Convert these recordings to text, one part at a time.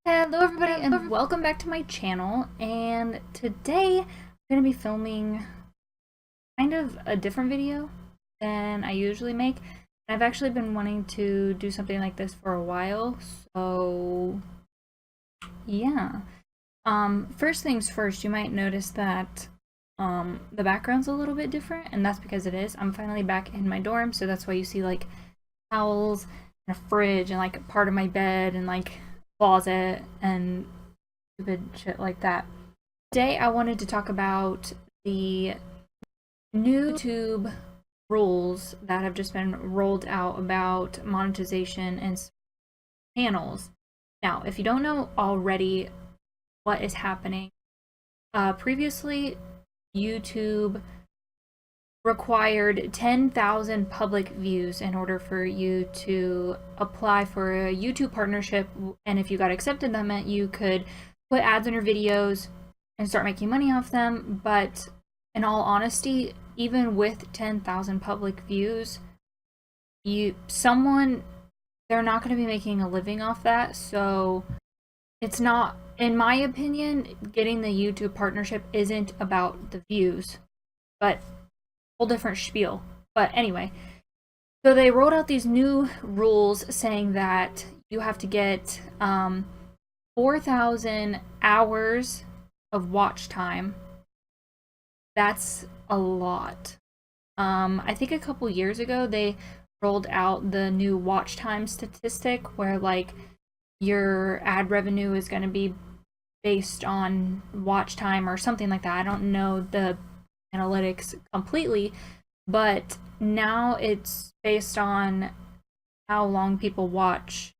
Hello everybody and welcome back to my channel, and today I'm going to be filming kind of a different video than I usually make. I've actually been wanting to do something like this for a while, so yeah. First things first, you might notice that the background's a little bit different, and that's because it is. I'm finally back in my dorm, so that's why you see like towels and a fridge and like part of my bed and like closet and stupid shit like that. Today I wanted to talk about the new YouTube rules that have just been rolled out about monetization and channels. Now, if you don't know already what is happening, previously YouTube required 10,000 public views in order for you to apply for a YouTube partnership, and if you got accepted, that meant you could put ads on your videos and start making money off them. But in all honesty, even with 10,000 public views, they're not going to be making a living off that, so it's not, in my opinion, getting the YouTube partnership isn't about the views, but whole different spiel. But anyway, so they rolled out these new rules saying that you have to get 4,000 hours of watch time. That's a lot. I think a couple years ago they rolled out the new watch time statistic where like your ad revenue is going to be based on watch time or something like that. I don't know the analytics completely, but now it's based on how long people watch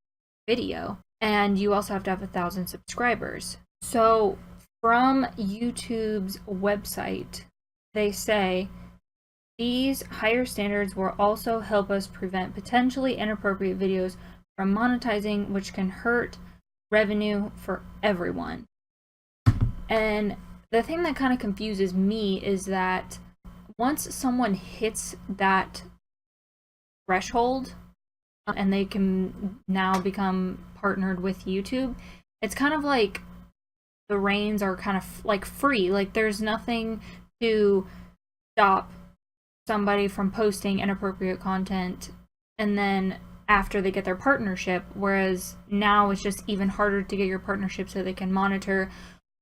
video, and you also have to have 1,000 subscribers. So from YouTube's website, they say these higher standards will also help us prevent potentially inappropriate videos from monetizing, which can hurt revenue for everyone. And the thing that kind of confuses me is that once someone hits that threshold and they can now become partnered with YouTube, it's kind of like the reins are kind of like free. Like there's nothing to stop somebody from posting inappropriate content and then after they get their partnership, whereas now it's just even harder to get your partnership so they can monitor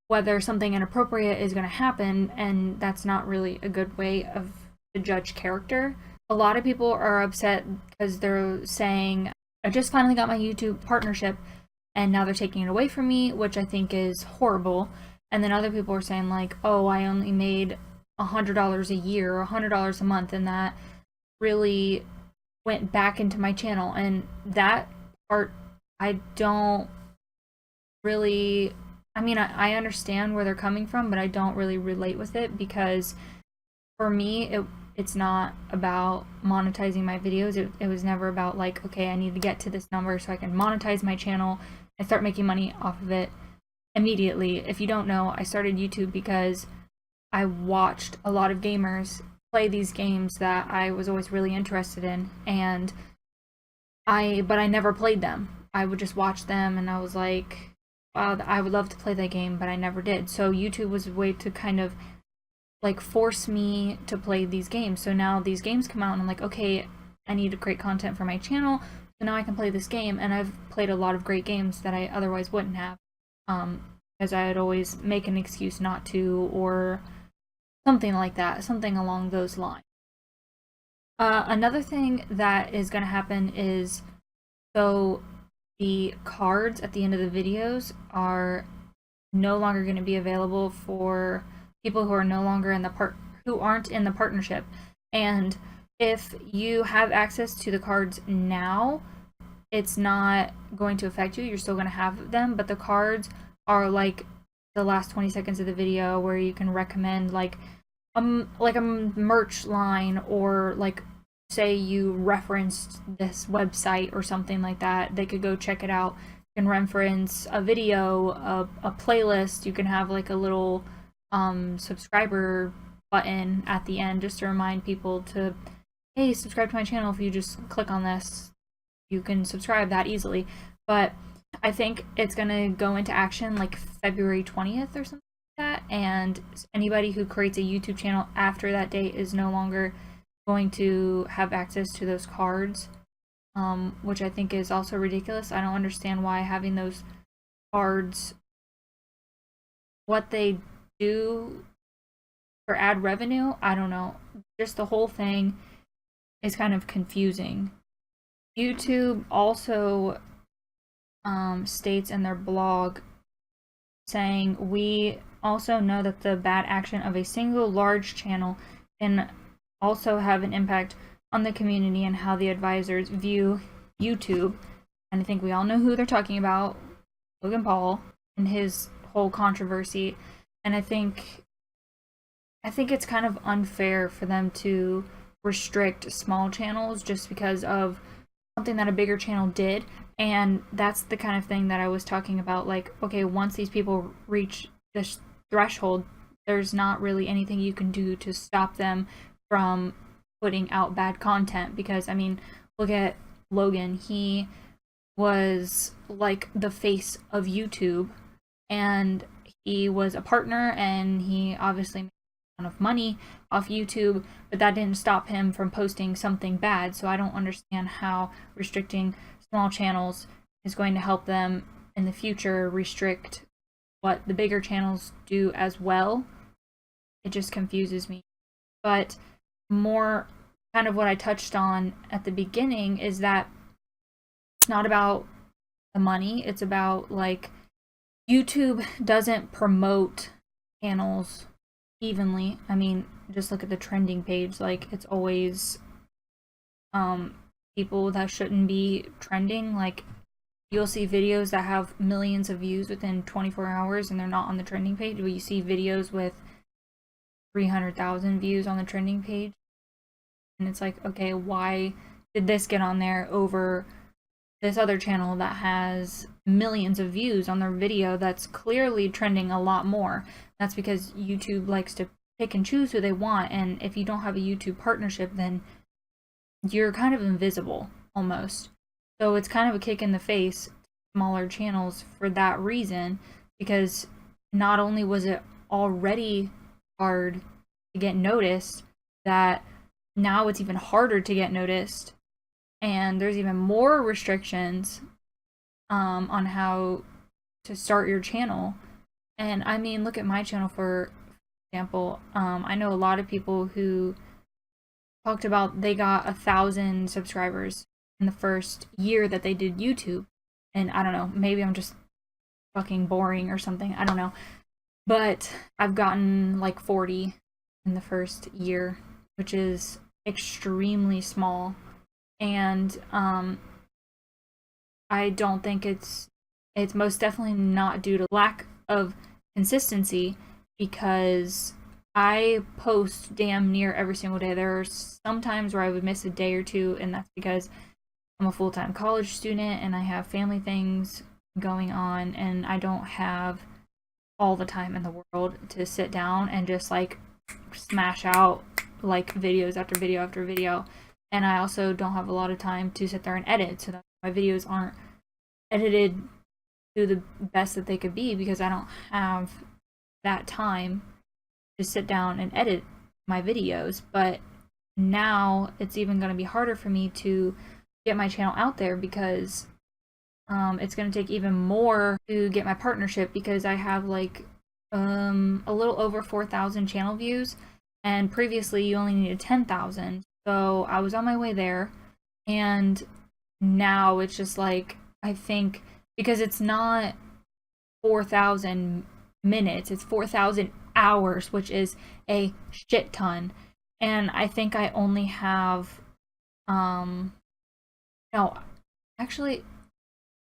whether something inappropriate is going to happen, and that's not really a good way to judge character. A lot of people are upset because they're saying, I just finally got my YouTube partnership and now they're taking it away from me, which I think is horrible. And then other people are saying like, oh, I only made $100 a year or $100 a month, and that really went back into my channel. And that part, I don't really, I mean, I understand where they're coming from, but I don't really relate with it, because for me, it's not about monetizing my videos. It was never about like, okay, I need to get to this number so I can monetize my channel and start making money off of it immediately. If you don't know, I started YouTube because I watched a lot of gamers play these games that I was always really interested in, but I never played them. I would just watch them and I was like, wow, I would love to play that game, but I never did. So YouTube was a way to kind of like force me to play these games. So now these games come out and I'm like, okay, I need to create content for my channel, so now I can play this game. And I've played a lot of great games that I otherwise wouldn't have, because I'd always make an excuse not to, or something like that, something along those lines. Another thing that is going to happen is, so the cards at the end of the videos are no longer going to be available for people who are no longer in who aren't in the partnership. And if you have access to the cards now, it's not going to affect you. You're still going to have them, but the cards are like the last 20 seconds of the video where you can recommend like a merch line, or like say you referenced this website or something like that, they could go check it out. You can reference a video, a playlist. You can have like a little subscriber button at the end just to remind people to, hey, subscribe to my channel. If you just click on this, you can subscribe that easily. But I think it's gonna go into action like February 20th or something like that, and anybody who creates a YouTube channel after that date is no longer going to have access to those cards, which I think is also ridiculous. I don't understand why having those cards, what they do for ad revenue, I don't know. Just the whole thing is kind of confusing. YouTube also states in their blog saying, we also know that the bad action of a single large channel can also have an impact on the community and how the advisors view YouTube. And I think we all know who they're talking about, Logan Paul and his whole controversy. And I think it's kind of unfair for them to restrict small channels just because of something that a bigger channel did. And that's the kind of thing that I was talking about, like, okay, once these people reach this threshold, there's not really anything you can do to stop them from putting out bad content. Because I mean, look at Logan. He was like the face of YouTube, and he was a partner, and he obviously made a ton of money off YouTube, but that didn't stop him from posting something bad. So I don't understand how restricting small channels is going to help them in the future restrict what the bigger channels do as well. It just confuses me. But more kind of what I touched on at the beginning is that it's not about the money. It's about, like, YouTube doesn't promote channels evenly. I mean, just look at the trending page. Like, it's always people that shouldn't be trending. Like, you'll see videos that have millions of views within 24 hours and they're not on the trending page, but you see videos with 300,000 views on the trending page, and it's like, okay, why did this get on there over this other channel that has millions of views on their video that's clearly trending a lot more? That's because YouTube likes to pick and choose who they want, and if you don't have a YouTube partnership, then you're kind of invisible almost. So it's kind of a kick in the face to smaller channels for that reason, because not only was it already hard to get noticed, that now it's even harder to get noticed, and there's even more restrictions on how to start your channel. And I mean, look at my channel, for example. I know a lot of people who talked about they got 1,000 subscribers in the first year that they did YouTube. And I don't know, maybe I'm just fucking boring or something, I don't know. But I've gotten like 40 in the first year, which is extremely small. And I don't think it's most definitely not due to lack of consistency, because I post damn near every single day. There are some times where I would miss a day or two, and that's because I'm a full-time college student and I have family things going on, and I don't have all the time in the world to sit down and just like smash out like videos after video after video. And I also don't have a lot of time to sit there and edit, so that my videos aren't edited to the best that they could be, because I don't have that time to sit down and edit my videos. But now it's even going to be harder for me to get my channel out there, because it's going to take even more to get my partnership, because I have like a little over 4,000 channel views, and previously you only needed 10,000. So I was on my way there, and now it's just like, I think, because it's not 4,000 minutes, it's 4,000 hours, which is a shit ton. And I think I only have no, actually,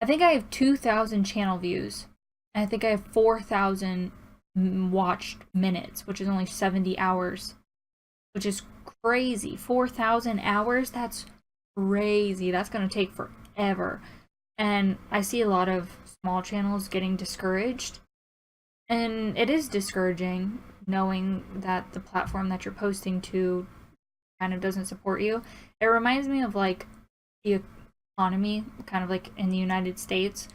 I think I have 2,000 channel views, and I think I have 4,000 watched minutes, which is only 70 hours, which is crazy. 4,000 hours? That's crazy. That's going to take forever. And I see a lot of small channels getting discouraged, and it is discouraging knowing that the platform that you're posting to kind of doesn't support you. It reminds me of like the economy, kind of like in the United States.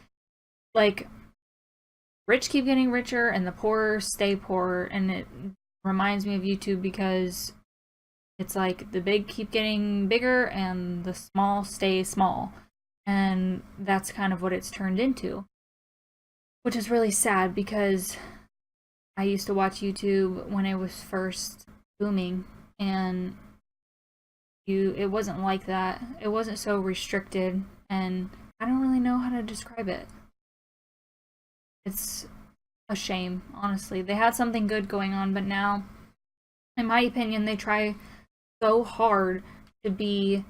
like rich keep getting richer and the poor stay poor, and it reminds me of YouTube because it's like the big keep getting bigger and the small stay small, and that's kind of what it's turned into, which is really sad because I used to watch YouTube when it was first booming, and it wasn't like that. It wasn't so restricted, and I don't really know how to describe it. It's a shame, honestly. They had something good going on, but now, in my opinion, they try so hard to be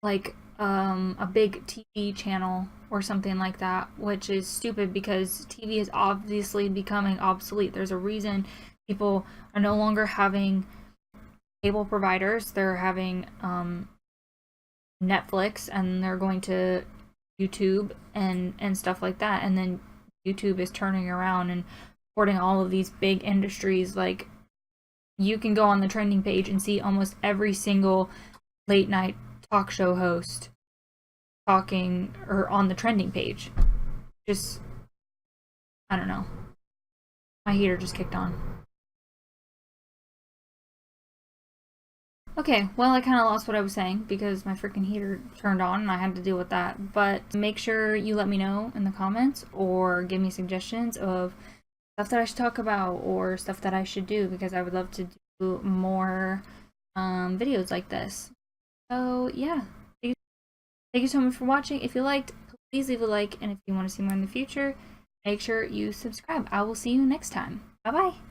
like a big TV channel or something like that, which is stupid because TV is obviously becoming obsolete. There's a reason people are no longer having cable providers. They're having Netflix, and they're going to YouTube and stuff like that, and then YouTube is turning around and supporting all of these big industries. Like, you can go on the trending page and see almost every single late night talk show host talking or on the trending page. Just, I don't know. My heater just kicked on. Okay, well, I kind of lost what I was saying because my freaking heater turned on and I had to deal with that. But make sure you let me know in the comments or give me suggestions of stuff that I should talk about or stuff that I should do, because I would love to do more videos like this. So, yeah. Thank you so much for watching. If you liked, please leave a like. And if you want to see more in the future, make sure you subscribe. I will see you next time. Bye-bye.